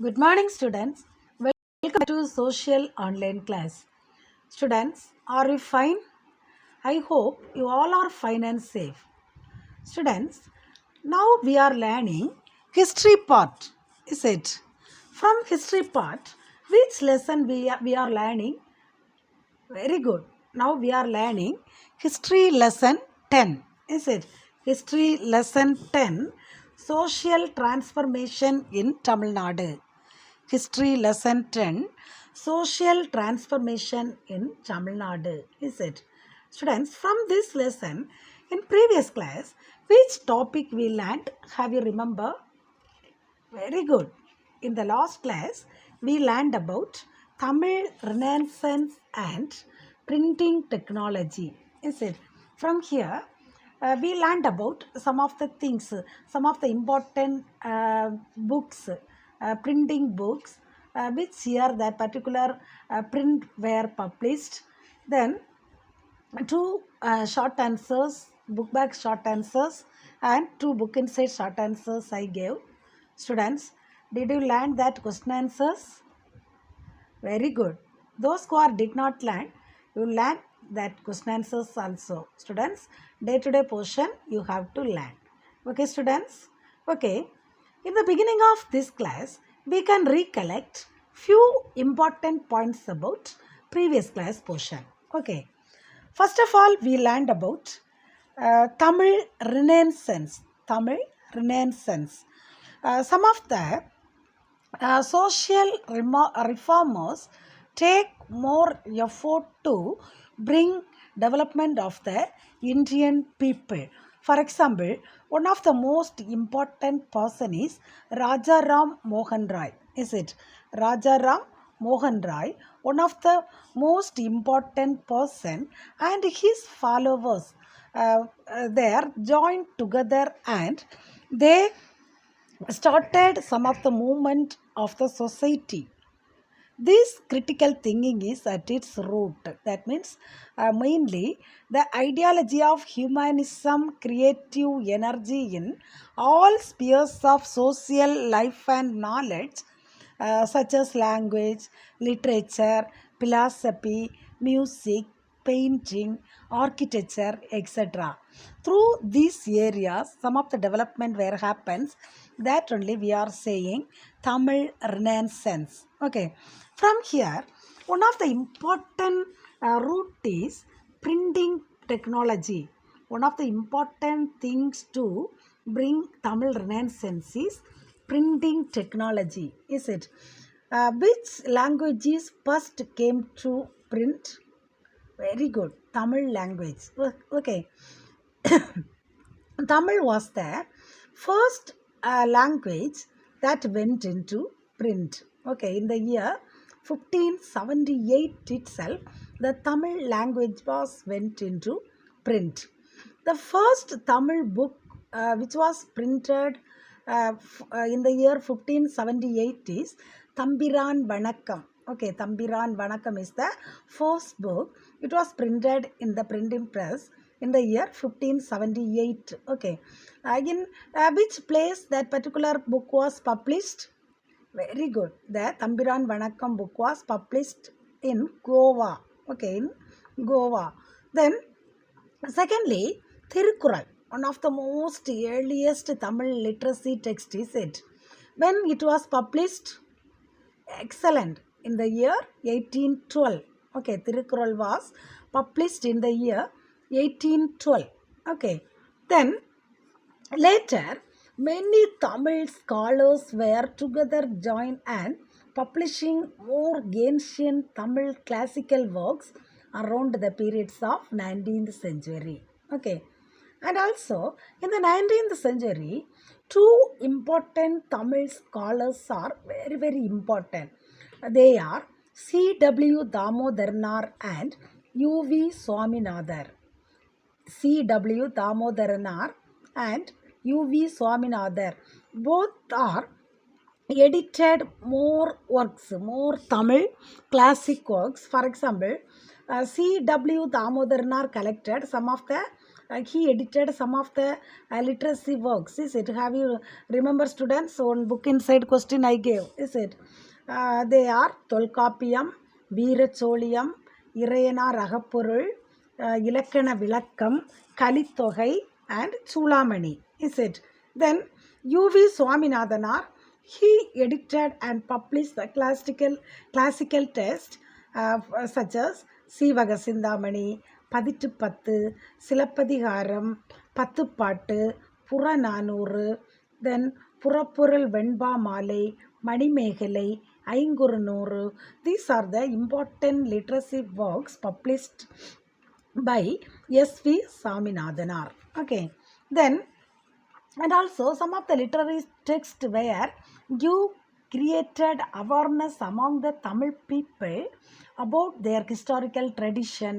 Good morning, students. Welcome to social online class. Students, are you fine? I hope you all are fine and safe. Students, now we are learning history part. Is it? From history part, which lesson we are learning? Very good. Now we are learning history lesson 10. Is it? History lesson 10, social transformation in Tamil Nadu. History lesson 10, social transformation in Tamil Nadu. Is it? Students, from this lesson, in previous class, which topic we learned? Have you remember? Very good. In the last class, we learned about Tamil Renaissance and printing technology. Is it? From here, we learned about some of the things, some of the important books, printing books, which year that particular print were published. Then two short answers, book back short answers, and two book inside short answers I gave. Students, did you learn that question answers? Very good. Those who are did not learn, you learn that question answers also. Students, day to day portion you have to learn. Okay, students? Okay. In the beginning of this class, we can recollect few important points about previous class portion. Okay. First of all, we learned about Tamil Renaissance. Tamil Renaissance. Some of the social reformers take more effort to bring development of the Indian people. For example, one of the most important person is Raja Ram Mohan Rai. Is it? Raja Ram Mohan Rai, one of the most important person, and his followers they are joined together and they started some of the movement of the society. This critical thinking is at its root. That means mainly the ideology of humanism, creative energy in all spheres of social life and knowledge, such as language, literature, philosophy, music, painting, architecture, etc. Through these areas, some of the development where happens, that only we are saying Tamil Renaissance. Okay. From here, one of the important root is printing technology. One of the important things to bring Tamil Renaissance is printing technology. Is it? Which languages first came to print? Very good. Tamil language. Okay. Tamil was the first language that went into print. Okay, in the year 1578 itself, the Tamil language was went into print. The first Tamil book which was printed in the year 1578 is Thambiran Vanakkam. Okay, Thambiran Vanakkam is the first book. It was printed in the printing press in the year 1578. Okay, in which place that particular book was published? Very good. The Thambiran Vanakkam book was published in Goa. Okay, in Goa. Then, secondly, Thirukural, one of the most earliest Tamil literacy text, is it? When it was published? Excellent. In the year 1812. Okay, Thirukural was published in the year 1812. Okay. Then later, many Tamil scholars were together joined and publishing more ancient Tamil classical works around the periods of 19th century. Okay. And also, in the 19th century, two important Tamil scholars are very, very important. They are C.W. Damodaran and U.V. Swaminathan. C.W. Damodaran and U.V. Swaminathan. Both are edited more works, more Tamil classic works. For example, C.W. Damodaran collected some of the he edited some of the literacy works. Is it? Have you remember, students? One book inside question I gave. Is it? They are Tolkappiyam, வீரச்சோழியம், Iraiyanar அகப்பொருள், இலக்கண விளக்கம், Kalithogai, and Soolamani. Is it? Then U.V. Swaminathanar, he edited and published the classical text such as Seevaka Chintamani, பதிற்று பத்து, சிலப்பதிகாரம், பத்துப்பாட்டு, புறநானூறு, தென் புறப்பொருள் வெண்பா மாலை, Manimekalai, Ainkurunuru. These are the important literacy works published by S.V. Swaminathanar. Okay. Then, and also some of the literary texts where you created awareness among the Tamil people about their historical tradition,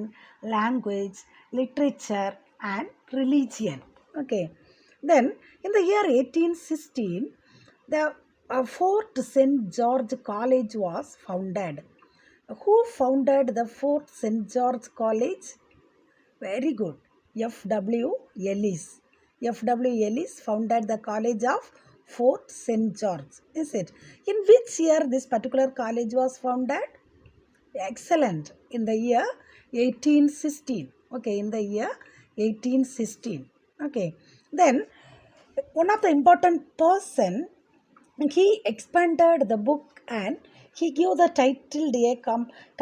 language, literature, and religion. Okay. Then, in the year 1816, the Fort St. George College was founded. Who founded the Fort St. George College? Very good. F.W. Ellis. F.W. Ellis founded the College of Fort St. George. Is it? In which year this particular college was founded? Excellent. In the year 1816. Okay, in the year 1816. Okay. Then, one of the important person, he expanded the book and he gave the title a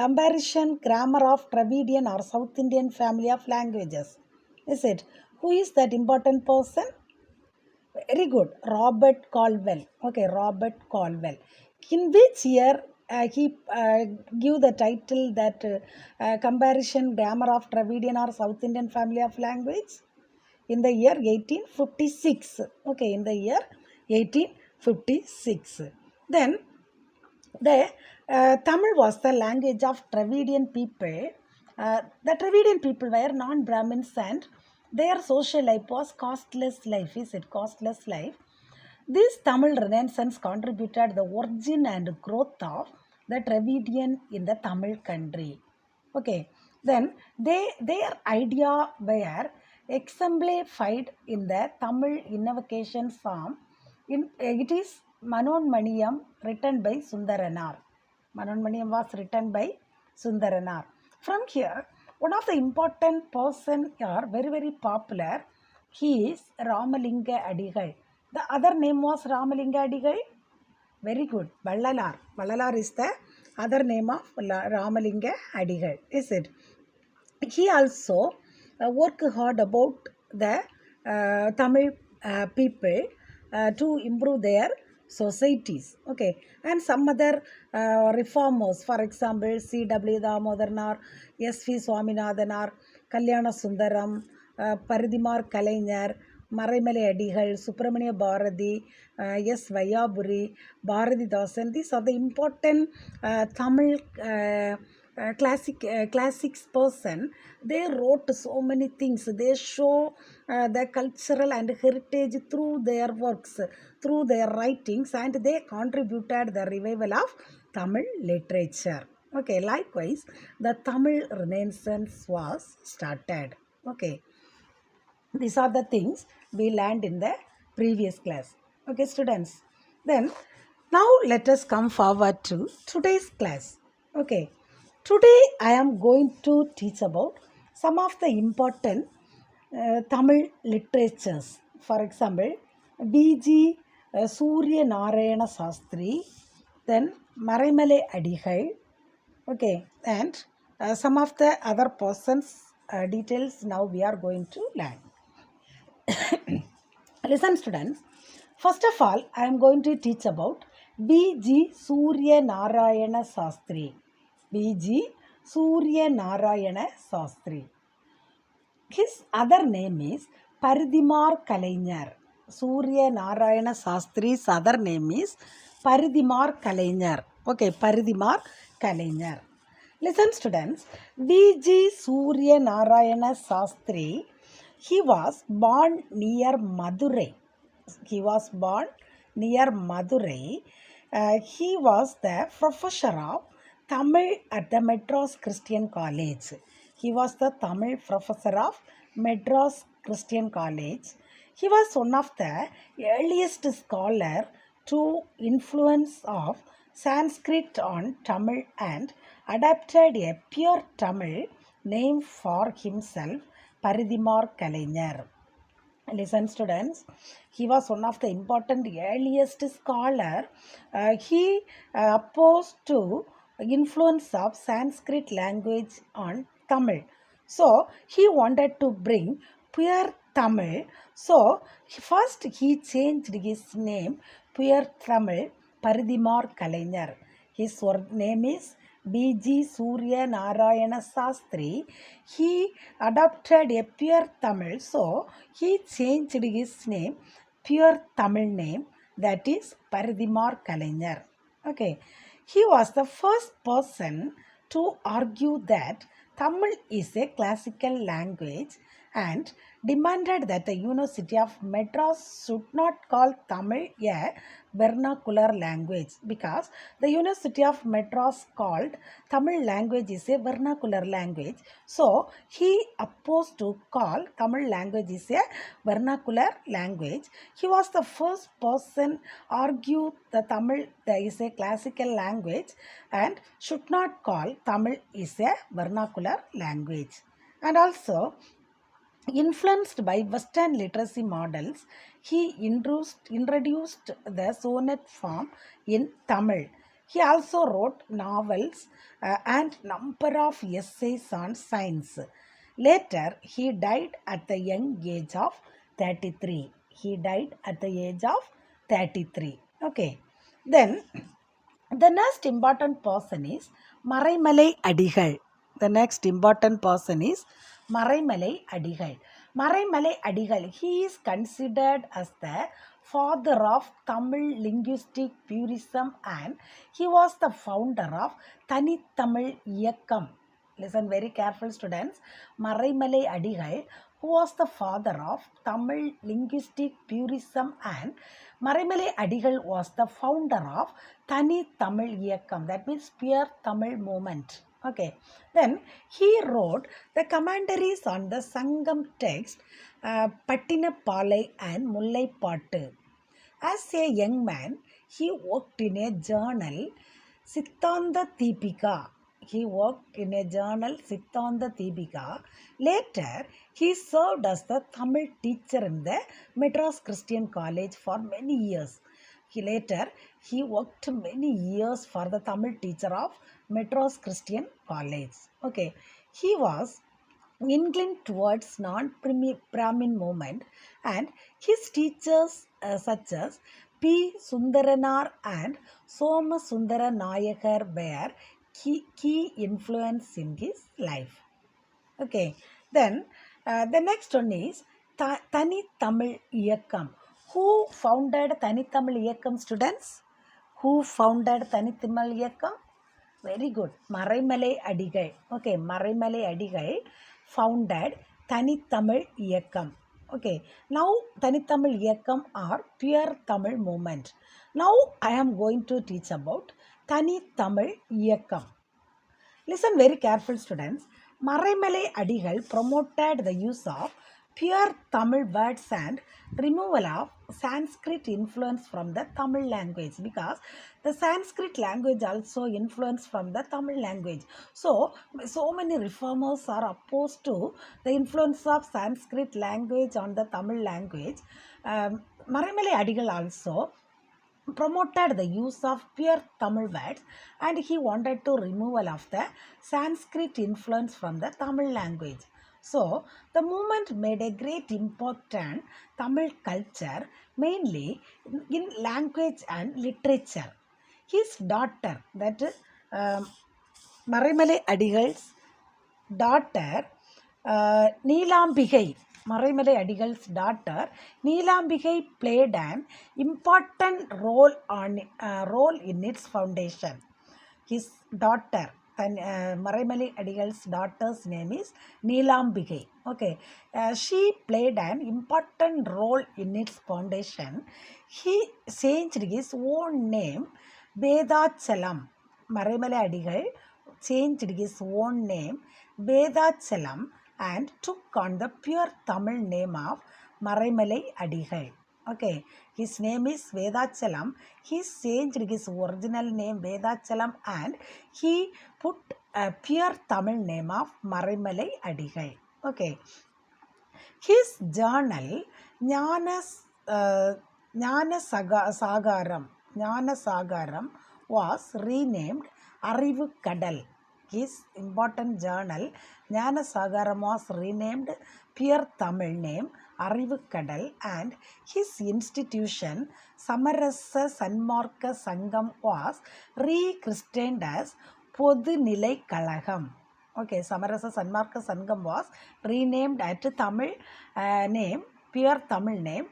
comparison grammar of Dravidian or South Indian family of languages. Is it? Who is that important person? Very good. Robert Caldwell. Okay, Robert Caldwell. In which year he gave the title that comparison grammar of Dravidian or South Indian family of language? In the year 1856. Okay, in the year 1856. Then, the Tamil was the language of Dravidian people. The Dravidian people were non-Brahmins and their social life was costless life. Is it? Costless life. This Tamil Renaissance contributed the origin and growth of the Dravidian in the Tamil country. Okay. Then their idea were exemplified in the Tamil invocation psalm. It is Manonmaniyam written by Sundaranar. Manonmaniyam was written by Sundaranar. From here, one of the important person are very, very popular. He is Ramalinga Adigal. The other name was Ramalinga Adigal. Very good. Vallalar. Vallalar is the other name of Ramalinga Adigal. Is it? He also worked hard about the Tamil people to improve their societies. Okay. And some other reformers, for example, C.W. Damodaran, S.V. Swaminathanar, Kalyana Sundaram, Paridimar Kalainyar, Maraimalai Adigal, Subramania Bharati, S. Vayaburi, Bharatidasan. These are the important Tamil classics person. They wrote so many things. They show the cultural and heritage through their works, through their writings, and they contributed the revival of Tamil literature. Okay, likewise, the Tamil Renaissance was started. Okay, these are the things we learned in the previous class. Okay, students. Then, now let us come forward to today's class. Okay, today I am going to teach about some of the important Tamil literatures. For example, B.G. Surya Narayana Sastri, then Maraimalai Adigal. Okay, and some of the other persons' details now we are going to learn. Listen, students. First of all, I am going to teach about B.G. Surya Narayana Sastri. B.G. Surya Narayana Sastri. His other name is Paridimar Kalainyar. Surya Narayana Sastri's other name is Paridimar Kalainyar. Okay, Paridimar Kalainyar. Listen, students. B.G. Surya Narayana Sastri, he was born near Madurai. He was born near Madurai. He was the professor of Tamil at the Madras Christian College. He was the Tamil professor of Madras Christian College. He was one of the earliest scholar to influence of Sanskrit on Tamil and adapted a pure Tamil name for himself, Paridimar Kalaignar. Listen, students, he was one of the important earliest scholar. He opposed to influence of Sanskrit language on Tamil. So he wanted to bring pure Tamil. So first he changed his name pure Tamil Paridimar Kalaignar. His name is B.G. Surya Narayana Sastri. He adopted a pure Tamil, so he changed his name, pure Tamil name, that is Paridimar Kalaignar. Okay, he was the first person to argue that Tamil is a classical language and demanded that the University of Madras should not call Tamil a vernacular language because the University of Madras called Tamil language is a vernacular language. So he opposed to call Tamil language is a vernacular language. He was the first person argue the Tamil is a classical language and should not call Tamil is a vernacular language. And also, influenced by Western literacy models, he introduced the sonnet form in Tamil. He also wrote novels and number of essays on science. Later, he died at the young age of 33. He died at the age of 33. Okay. Then, the next important person is Maraimalai Adigal. The next important person is Maraimalai Adigal. Maraimalai Adigal, he is considered as the father of Tamil linguistic purism and he was the founder of Tani Tamil Iyakkam. Listen very careful, students. Maraimalai Adigal, who was the father of Tamil linguistic purism, and Maraimalai Adigal was the founder of Tani Tamil Iyakkam, that means pure Tamil movement. Okay. Then he wrote the commentaries on the Sangam text, Pattinapalai and Mullai Pattu. As a young man, he worked in a journal, Siddhanta Deepika. He worked in a journal, Siddhanta Deepika. Later, he served as the Tamil teacher in the Madras Christian College for many years. He worked many years for the Tamil teacher of Madras Christian College. Okay, he was inclined towards non-Brahmin movement and his teachers such as P. Sundaranar and Soma Sundara Nayakar were key influence in his life. Okay, then the next one is Tani Tamil Iyakkam. Who founded Tani Tamil Iyakkam, students? Who founded Tani Tamil Iyakkam? Very good. Maraimalai Adigal. Okay, Maraimalai Adigal founded Tani Tamil Iyakkam. Okay, now Tani Tamil Iyakkam are pure Tamil movement. Now I am going to teach about Tani Tamil Iyakkam. Listen very careful, students. Maraimalai Adigal promoted the use of pure Tamil words and removal of Sanskrit influence from the Tamil language because the Sanskrit language also influence from the Tamil language. So many reformers are opposed to the influence of Sanskrit language on the Tamil language. Maraimalai Adigal also promoted the use of pure Tamil words and he wanted to removal of the Sanskrit influence from the Tamil language. So, the movement made a great impact on Tamil culture, mainly in language and literature. His daughter, that is Maraimalai Adigal's daughter, Neelambigai, Maraimalai Adigal's daughter, Neelambigai played an important role in its foundation. His daughter, Maraimalai Adigal's daughter's name is Neelambigai. Okay, she played an important role in its foundation. He changed his own name, Vedachalam. Maraimalai Adigal changed his own name, Vedachalam, and took on the pure Tamil name of Maraimalai Adigal. Okay, his name is Vedachalam. He changed his original name Vedachalam and he put a pure Tamil name of Maraimalai Adigal. Okay, his journal ஞான சாகரம் was renamed Arivu Kadal. His important journal ஞான சாகரம் was renamed pure Tamil name Arivu Kadal and his institution Samarasa Sanmarka Sangam was rechristened as Podunilai Kalagam. Okay, Samarasa Sanmarka Sangam was renamed at Tamil name, pure Tamil name,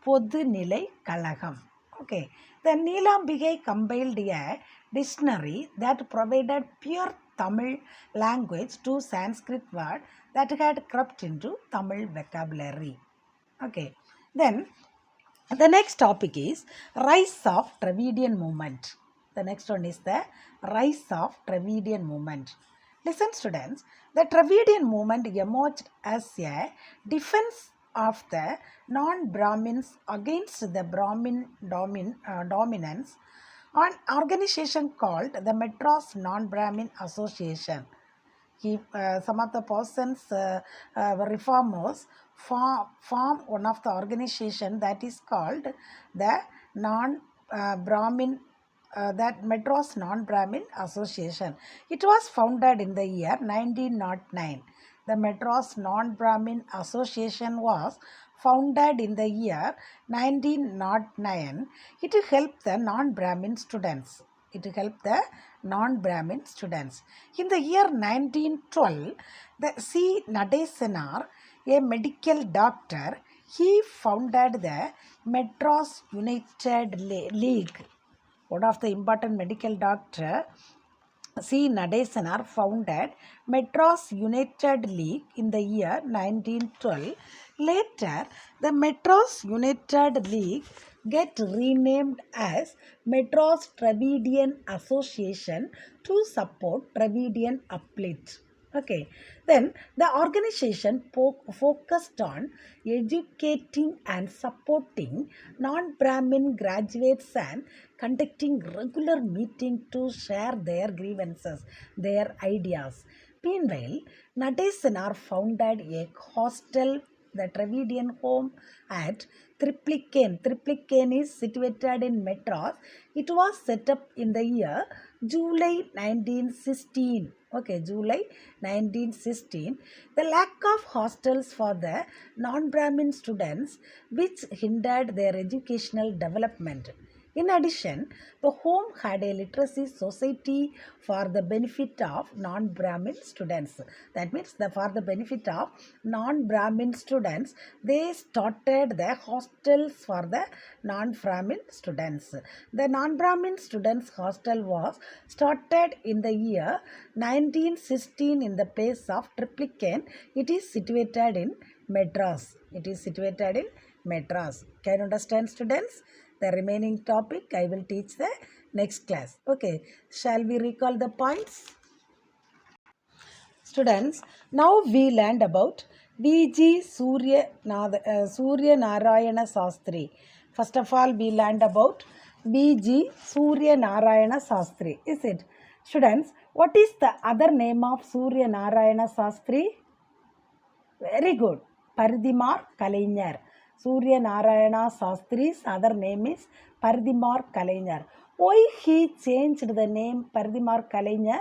Podunilai Kalagam. Okay, then Neelambigai compiled a dictionary that provided pure Tamil language to Sanskrit word that had crept into Tamil vocabulary. Okay, then the next topic is rise of Dravidian movement. The next one is the rise of Dravidian movement. Listen students, the Dravidian movement emerged as a defense of the non-Brahmins against the Brahmin dominance. An organization called the Madras Non-Brahmin Association. Some of the persons, reformers, form one of the organization that is called the non-Brahmin that Madras Non-Brahmin Association. It was founded in the year 1909. The Madras Non-Brahmin Association was founded in the year 1909. It helped the non-Brahmin students. In the year 1912, the C. Nadesanar, a medical doctor, he founded the Madras United League. One of the important medical doctor, C. Nadesanar, founded Madras United League in the year 1912. Later, the Madras United League get renamed as Madras Dravidian Association to support Dravidian uplift. Okay, then the organization focused on educating and supporting non-Brahmin graduates and conducting regular meetings to share their grievances, their ideas. Meanwhile, Nadesanar founded a hostel, the Dravidian home at Triplicane. Triplicane is situated in Madras. It was set up in the year July 1916. Okay, July 1916. The lack of hostels for the non-Brahmin students which hindered their educational development. In addition, the home had a literacy society for the benefit of non-Brahmin students. That means for the benefit of non-Brahmin students, they started the hostels for the non-Brahmin students. The non-Brahmin students hostel was started in the year 1916 in the place of Triplicane. It is situated in Madras. Can you understand, students? The remaining topic I will teach the next class. Okay, shall we recall the points? Students, now we learned about V.G. Surya Narayana Sastri. First of all, we learned about V.G. Surya Narayana Sastri. Is it? Students, what is the other name of Surya Narayana Sastri? Very good. Paridimar Kalainyar. Surya Narayana Sastri's other name is Paridimar Kalainyar. Why he changed the name Paridimar Kalainyar?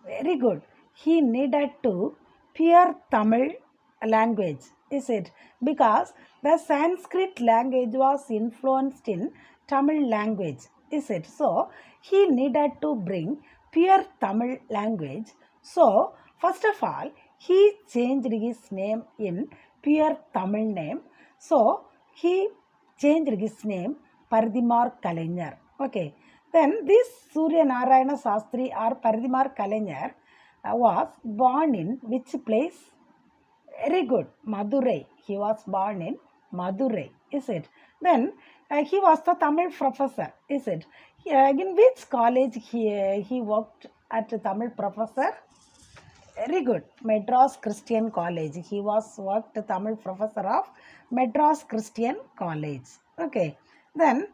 Very good. He needed to pure Tamil language. Is it? Because the Sanskrit language was influenced in Tamil language. Is it? So, he needed to bring pure Tamil language. So, first of all, he changed his name in pure Tamil name. So, he changed his name Paridimar Kalainyar. Okay. Then this Surya Narayana Sastri or Paridimar Kalainyar was born in which place? Very good. Madurai. He was born in Madurai. Is it? Then he was the Tamil professor. Is it? In which college he worked at Tamil professor? Very good. Madras Christian College. He was worked Tamil professor of Madras Christian College. Okay. Then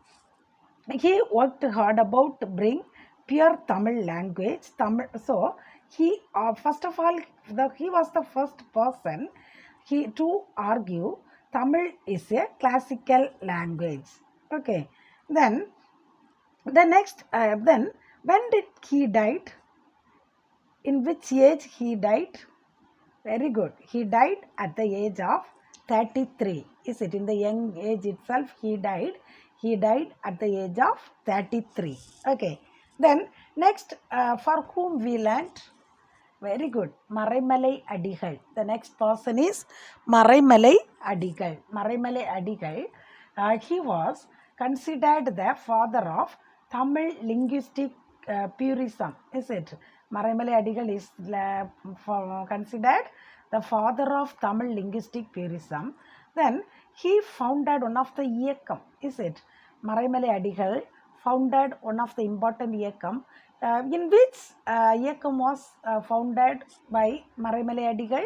he worked hard about to bring pure Tamil language. Tamil. So he first of all, he was the first person to argue Tamil is a classical language. Okay. Then the next then when did he died? In which age he died? Very good. He died at the age of 33. Is it in the young age itself he died? He died at the age of 33. Okay. Then next, for whom we learnt? Very good. Maraimalai Adigal. The next person is Maraimalai Adigal. Maraimalai Adigal. He was considered the father of Tamil linguistic purism. Is it? Maraimalai Adigal is considered the father of Tamil linguistic purism. Then he founded one of the Iyakam. Is it? Maraimalai Adigal founded one of the important Iyakam, in which Iyakam was founded by Maraimalai Adigal.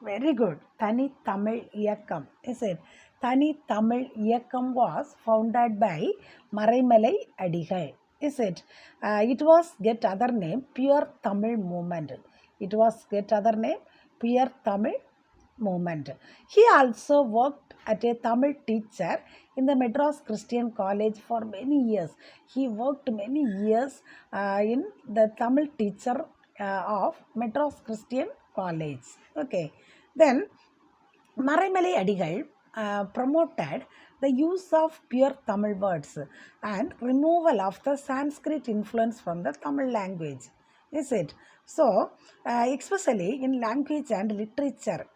Very good. Thani Tamil Iyakam. Is it? Thani Tamil Iyakam was founded by Maraimalai Adigal. Is it? It was get other name Pure Tamil Movement. It was get other name Pure Tamil Movement. He also worked at a Tamil teacher in the Madras Christian College for many years. He worked many years in the Tamil teacher of Madras Christian College. Okay. Then Maraimalai Adigal promoted the use of pure Tamil words and removal of the Sanskrit influence from the Tamil language. Is it? So, especially in language and literature,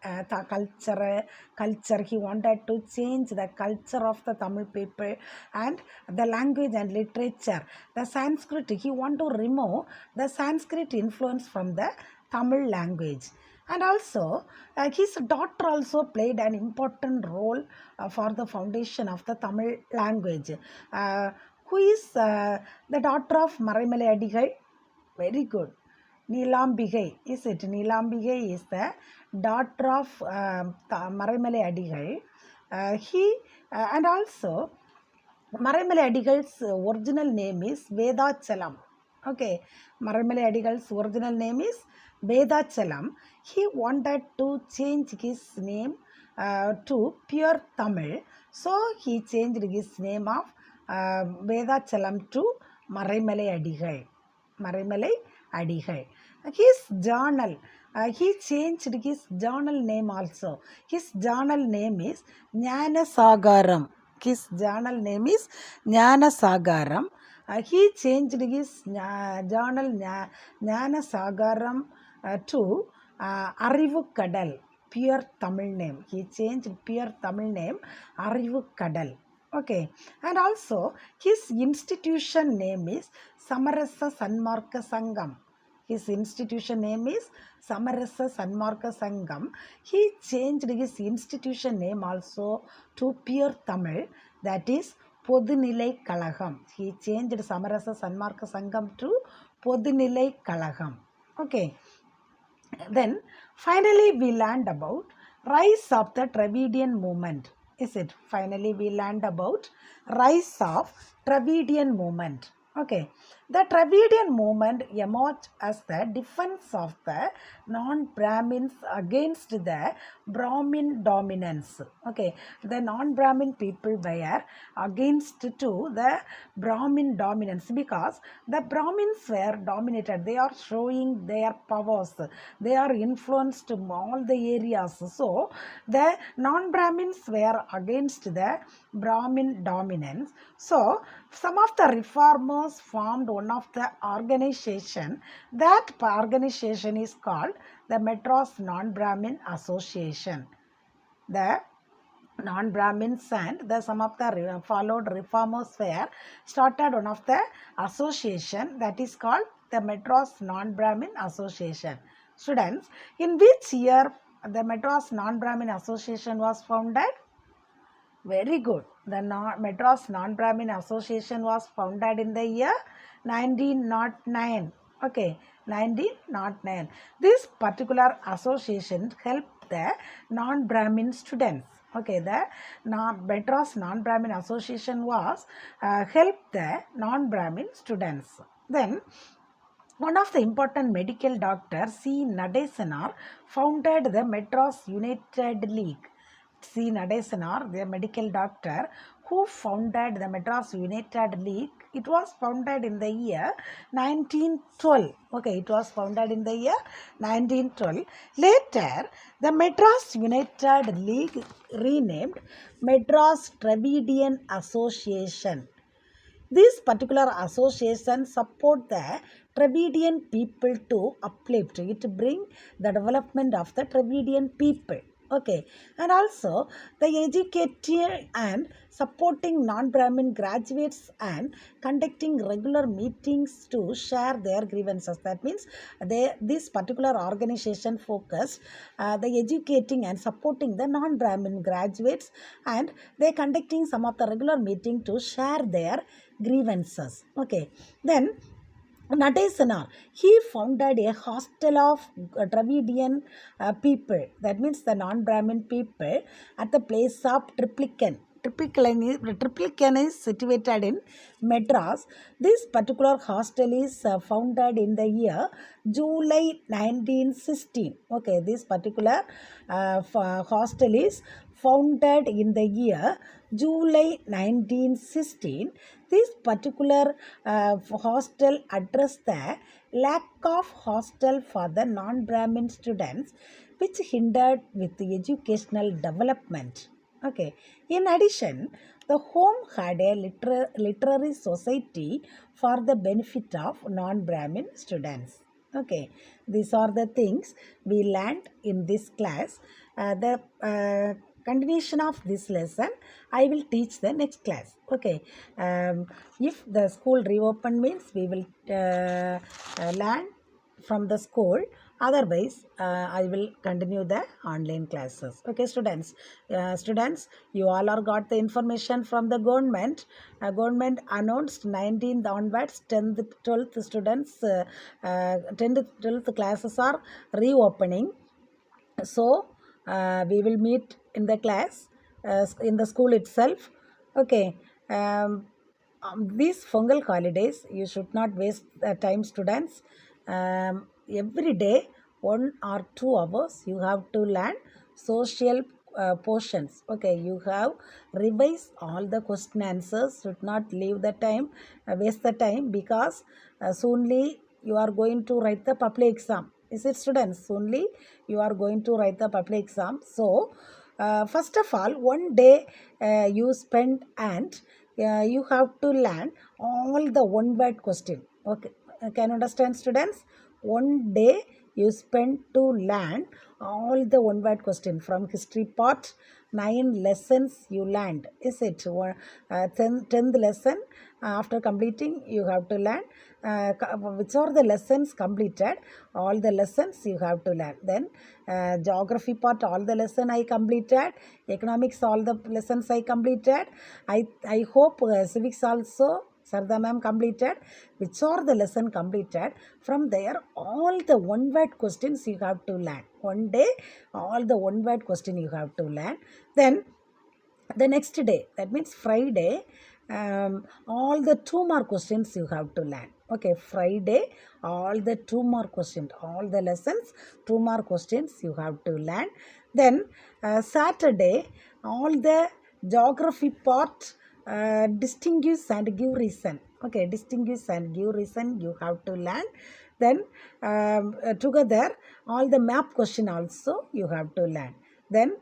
culture, he wanted to change the culture of the Tamil people and the language and literature. The Sanskrit, he want to remove the Sanskrit influence from the Tamil language. And also, his daughter also played an important role for the foundation of the Tamil language. Who is the daughter of Maraimalai Adigal? Very good. Neelambigai. Is it? Neelambigai is the daughter of Maraimalai Adigal. And also Maraimalai Adigal's original name is Vedachalam. Okay, Maraimalai Adigal's original name is Vedachalam. He wanted to change his name to pure Tamil, so he changed his name of Vedachalam to Maraimalai Adigal. Maraimalai Adigal. His journal, he changed his journal name also. His journal name is Jnanasagaram. His journal name is Jnanasagaram. He changed his journal Jnanasagaram to Arivukadal, pure Tamil name. He changed pure Tamil name Arivukadal. Okay, and also his institution name is Samarasa Sanmarka Sangam. His institution name is Samarasa Sanmarka Sangam. He changed his institution name also to pure Tamil, that is Podunilai Kalagam. He changed Samarasa Sanmarka Sangam to Podunilai Kalagam. Okay. Then finally we learned about rise of the Dravidian movement. Is it? Finally we learned about rise of Dravidian movement. Okay. The Dravidian movement emerged as the defense of the non-Brahmins against the Brahmin dominance. Okay. The non-Brahmin people were against to the Brahmin dominance because the Brahmins were dominated. They are showing their powers. They are influenced all the areas. So the non-Brahmins were against the Brahmin dominance. So some of the reformers formed one of the organization. That organization is called the Madras Non-Brahmin Association. The non-Brahmins and some of the followed reformers were started one of the association that is called the Madras Non-Brahmin Association. Students, in which year the Madras Non-Brahmin Association was founded? Very good. The Madras Non-Brahmin Association was founded in the year 1909. Okay, 1909. This particular association helped the non-Brahmin students. Okay, the Madras Non-Brahmin Association was helped the non-Brahmin students. Then one of the important medical doctors, C. Nadesanar, founded the Madras United League. C. Nadesanar, the medical doctor who founded the Madras United League. It was founded in the year 1912. Okay, it was founded in the year 1912. Later, the Madras United League renamed Madras Dravidian Association. These particular associations support the Dravidian people to uplift it, to bring the development of the Dravidian people. Okay, and also the educating and supporting non-Brahmin graduates and conducting regular meetings to share their grievances. That means this particular organization focused the educating and supporting the non-Brahmin graduates, and they conducting some of the regular meeting to share their grievances. Okay, then Nadesanar, he founded a hostel of Dravidian people, that means the non-Brahmin people, at the place of Triplicane. Triplicane is situated in Madras. This particular hostel is founded in the year July 1916. Okay, this particular hostel is founded in the year July 1916. This particular hostel addressed the lack of hostel for the non-Brahmin students, which hindered with the educational development. Okay. In addition, the home had a literary society for the benefit of non-Brahmin students. Okay, these are the things we learned in this class. The continuation of this lesson I will teach the next class. Okay, if the school reopen means we will learn from the school. Otherwise, I will continue the online classes. Okay, students, you all are got the information from the government. Government announced 19th onwards, 10th, 12th students, 10th, 12th classes are reopening. So, we will meet in the class, in the school itself. Okay. These fungal holidays, you should not waste time, students. Every day, 1 or 2 hours, you have to learn social portions. Okay, you have revise all the question answers. Should not leave the time, waste the time, because soonly you are going to write the public exam. Is it, students? Only you are going to write the public exam. So, first of all, one day you spend, and you have to learn all the one word question. Okay, can you understand, students? One day you spend to learn all the one word question from history part. 9 lessons you learned. Is it 10th lesson? After completing, you have to learn which are the lessons completed. All the lessons you have to learn. Then geography part, all the lesson I completed. Economics, all the lessons I completed. I hope civics also Sarda ma'am completed. Which are the lesson completed? From there, all the one word questions you have to learn. One day, all the one word question you have to learn. Then the next day, that means Friday, all the 2 mark questions you have to learn. Okay, Friday, all the 2 mark questions, all the lessons, 2 mark questions you have to learn. Then Saturday, all the geography part, distinguish and give reason. Okay, distinguish and give reason you have to learn. Then together, all the map question also you have to learn. Then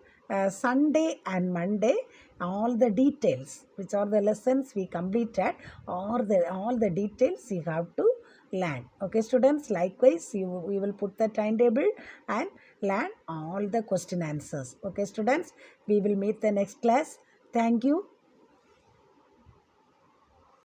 Sunday and Monday, all the details, which are the lessons we completed, or all the details you have to learn. Okay, students, likewise we will put the timetable and learn all the question answers. Okay, students, we will meet the next class. Thank you.